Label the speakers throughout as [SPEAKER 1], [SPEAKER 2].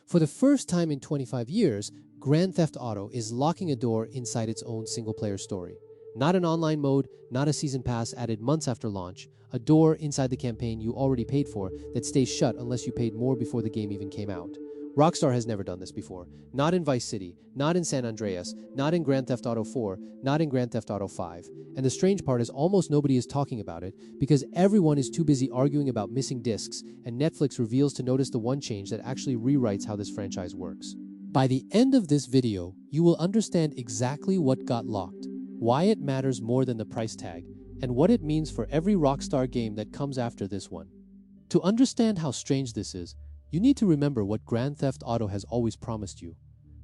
[SPEAKER 1] For the first time in 25 years, Grand Theft Auto is locking a door inside its own single-player story. Not an online mode, not a season pass added months after launch, a door inside the campaign you already paid for that stays shut unless you paid more before the game even came out. Rockstar has never done this before. Not in Vice City, not in San Andreas, not in Grand Theft Auto 4, not in Grand Theft Auto 5. And the strange part is almost nobody is talking about it because everyone is too busy arguing about missing discs, and Netflix reveals to notice the one change that actually rewrites how this franchise works. By the end of this video, you will understand exactly what got locked, why it matters more than the price tag, and what it means for every Rockstar game that comes after this one. To understand how strange this is, you need to remember what Grand Theft Auto has always promised you.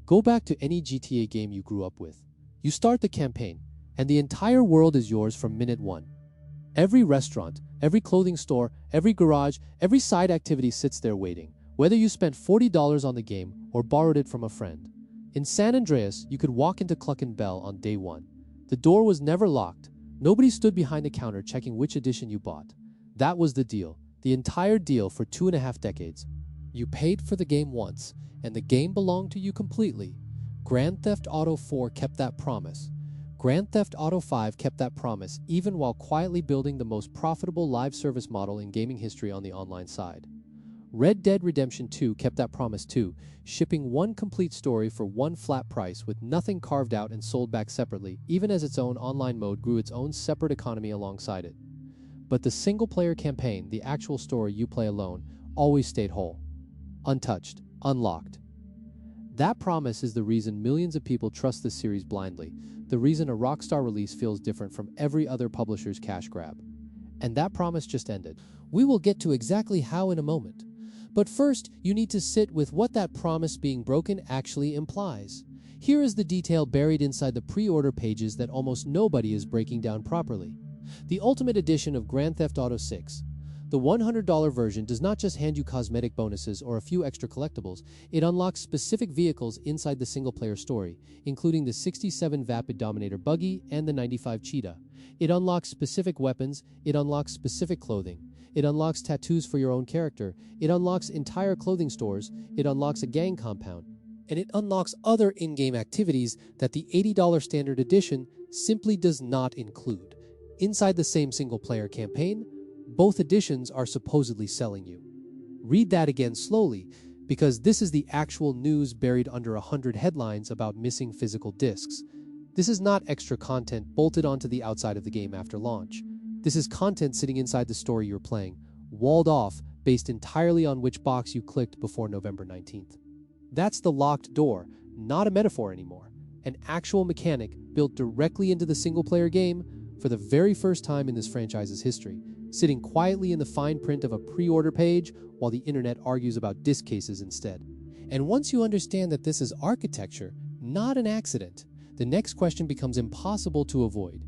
[SPEAKER 1] Go back to any GTA game you grew up with. You start the campaign, and the entire world is yours from minute one. Every restaurant, every clothing store, every garage, every side activity sits there waiting, whether you spent $40 on the game or borrowed it from a friend. In San Andreas, you could walk into Cluck and Bell on day one. The door was never locked. Nobody stood behind the counter checking which edition you bought. That was the deal, the entire deal for 2.5 decades. You paid for the game once, and the game belonged to you completely. Grand Theft Auto 4 kept that promise. Grand Theft Auto 5 kept that promise even while quietly building the most profitable live service model in gaming history on the online side. Red Dead Redemption 2 kept that promise too, shipping one complete story for one flat price with nothing carved out and sold back separately, even as its own online mode grew its own separate economy alongside it. But the single-player campaign, the actual story you play alone, always stayed whole. Untouched, unlocked. That promise is the reason millions of people trust this series blindly, the reason a Rockstar release feels different from every other publisher's cash grab. And that promise just ended. We will get to exactly how in a moment. But first, you need to sit with what that promise being broken actually implies. Here is the detail buried inside the pre-order pages that almost nobody is breaking down properly. The Ultimate Edition of Grand Theft Auto 6. The $100 version does not just hand you cosmetic bonuses or a few extra collectibles, it unlocks specific vehicles inside the single-player story, including the 67 Vapid Dominator buggy and the 95 Cheetah. It unlocks specific weapons, it unlocks specific clothing, it unlocks tattoos for your own character, it unlocks entire clothing stores, it unlocks a gang compound, and it unlocks other in-game activities that the $80 Standard Edition simply does not include. Inside the same single-player campaign, both editions are supposedly selling you. Read that again slowly, because this is the actual news buried under 100 headlines about missing physical discs. This is not extra content bolted onto the outside of the game after launch. This is content sitting inside the story you're playing, walled off based entirely on which box you clicked before November 19th. That's the locked door, not a metaphor anymore. An actual mechanic built directly into the single-player game for the very first time in this franchise's history, sitting quietly in the fine print of a pre-order page while the internet argues about disc cases instead. And once you understand that this is architecture, not an accident, the next question becomes impossible to avoid.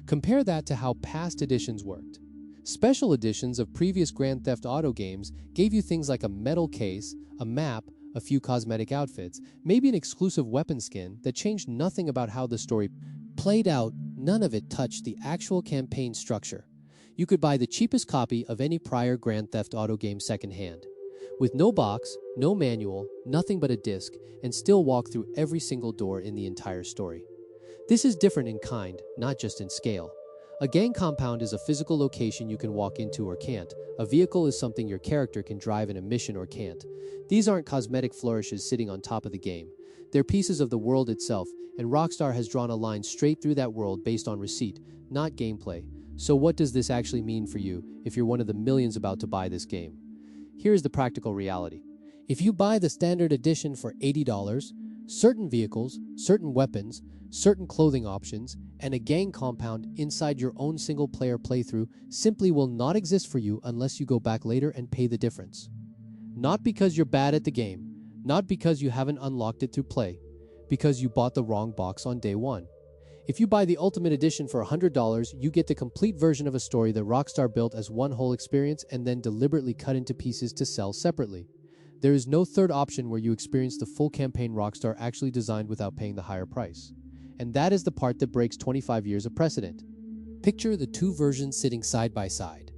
[SPEAKER 1] Compare that to how past editions worked. Special editions of previous Grand Theft Auto games gave you things like a metal case, a map, a few cosmetic outfits, maybe an exclusive weapon skin that changed nothing about how the story played out. None of it touched the actual campaign structure. You could buy the cheapest copy of any prior Grand Theft Auto game secondhand, with no box, no manual, nothing but a disc, and still walk through every single door in the entire story. This is different in kind, not just in scale. A gang compound is a physical location you can walk into or can't. A vehicle is something your character can drive in a mission or can't. These aren't cosmetic flourishes sitting on top of the game. They're pieces of the world itself, and Rockstar has drawn a line straight through that world based on receipt, not gameplay. So what does this actually mean for you if you're one of the millions about to buy this game? Here's the practical reality. If you buy the standard edition for $80, certain vehicles, certain weapons, certain clothing options, and a gang compound inside your own single-player playthrough simply will not exist for you unless you go back later and pay the difference. Not because you're bad at the game, not because you haven't unlocked it through play, because you bought the wrong box on day one. If you buy the Ultimate Edition for $100, you get the complete version of a story that Rockstar built as one whole experience and then deliberately cut into pieces to sell separately. There is no third option where you experience the full campaign Rockstar actually designed without paying the higher price. And that is the part that breaks 25 years of precedent. Picture the two versions sitting side by side.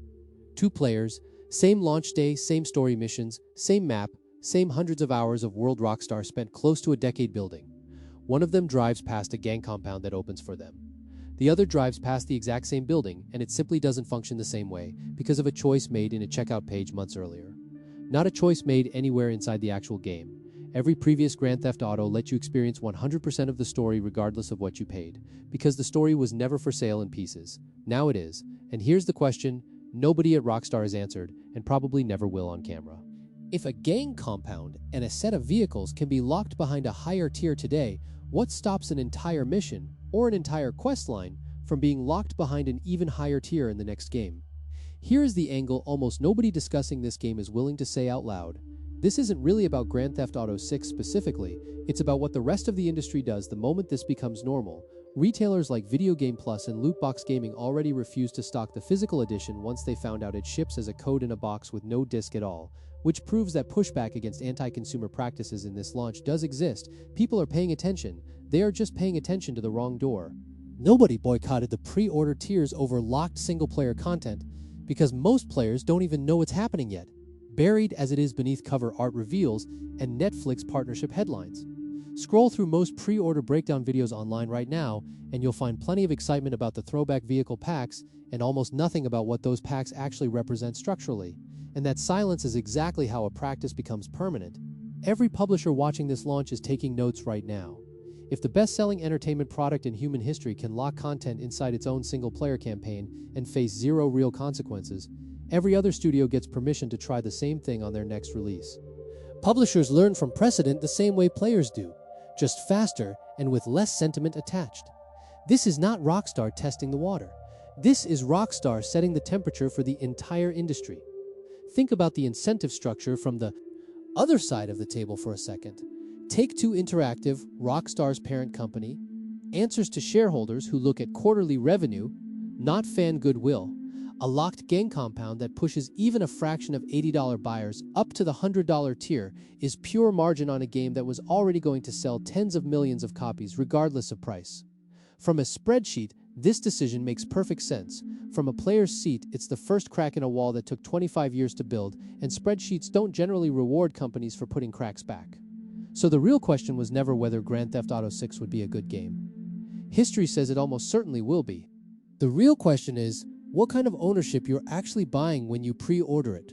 [SPEAKER 1] Two players, same launch day, same story missions, same map, same hundreds of hours of World Rockstar spent close to a decade building. One of them drives past a gang compound that opens for them. The other drives past the exact same building, and it simply doesn't function the same way because of a choice made in a checkout page months earlier. Not a choice made anywhere inside the actual game. Every previous Grand Theft Auto let you experience 100% of the story regardless of what you paid, because the story was never for sale in pieces. Now it is, and here's the question nobody at Rockstar has answered, and probably never will on camera. If a gang compound and a set of vehicles can be locked behind a higher tier today, what stops an entire mission, or an entire quest line, from being locked behind an even higher tier in the next game? Here is the angle almost nobody discussing this game is willing to say out loud. This isn't really about Grand Theft Auto 6 specifically, it's about what the rest of the industry does the moment this becomes normal. Retailers like Video Game Plus and Lootbox Gaming already refuse to stock the physical edition once they found out it ships as a code in a box with no disc at all, which proves that pushback against anti-consumer practices in this launch does exist. People are paying attention, they are just paying attention to the wrong door. Nobody boycotted the pre-order tiers over locked single-player content because most players don't even know what's happening yet, buried as it is beneath cover art reveals and Netflix partnership headlines. Scroll through most pre-order breakdown videos online right now, and you'll find plenty of excitement about the throwback vehicle packs and almost nothing about what those packs actually represent structurally. And that silence is exactly how a practice becomes permanent. Every publisher watching this launch is taking notes right now. If the best-selling entertainment product in human history can lock content inside its own single-player campaign and face zero real consequences, every other studio gets permission to try the same thing on their next release. Publishers learn from precedent the same way players do, just faster and with less sentiment attached. This is not Rockstar testing the water. This is Rockstar setting the temperature for the entire industry. Think about the incentive structure from the other side of the table for a second. Take-Two Interactive, Rockstar's parent company, answers to shareholders who look at quarterly revenue, not fan goodwill. A locked gang compound that pushes even a fraction of $80 buyers up to the $100 tier is pure margin on a game that was already going to sell tens of millions of copies regardless of price. From a spreadsheet, this decision makes perfect sense. From a player's seat, it's the first crack in a wall that took 25 years to build, and spreadsheets don't generally reward companies for putting cracks back. So the real question was never whether Grand Theft Auto 6 would be a good game. History says it almost certainly will be. The real question is, what kind of ownership you're actually buying when you pre-order it.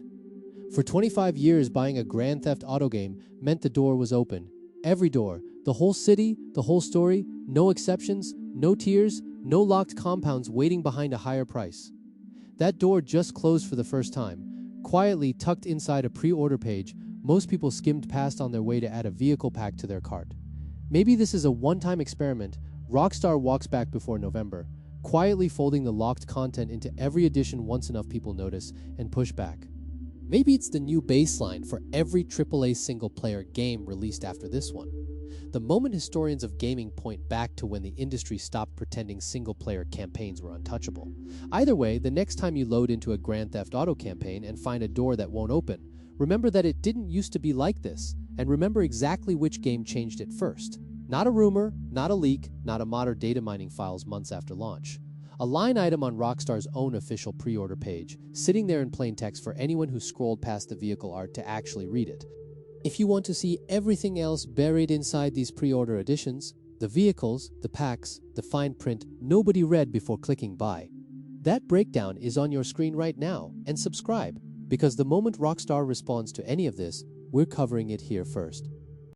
[SPEAKER 1] For 25 years, buying a Grand Theft Auto game meant the door was open. Every door, the whole city, the whole story, no exceptions, no tiers, no locked compounds waiting behind a higher price. That door just closed for the first time. Quietly tucked inside a pre-order page, most people skimmed past on their way to add a vehicle pack to their cart. Maybe this is a one-time experiment. Rockstar walks back before November, quietly folding the locked content into every edition once enough people notice and push back. Maybe it's the new baseline for every AAA single-player game released after this one. The moment historians of gaming point back to when the industry stopped pretending single-player campaigns were untouchable. Either way, the next time you load into a Grand Theft Auto campaign and find a door that won't open, remember that it didn't used to be like this, and remember exactly which game changed it first. Not a rumor, not a leak, not a modern data mining files months after launch. A line item on Rockstar's own official pre-order page, sitting there in plain text for anyone who scrolled past the vehicle art to actually read it. If you want to see everything else buried inside these pre-order editions, the vehicles, the packs, the fine print nobody read before clicking buy, that breakdown is on your screen right now, and subscribe, because the moment Rockstar responds to any of this, we're covering it here first.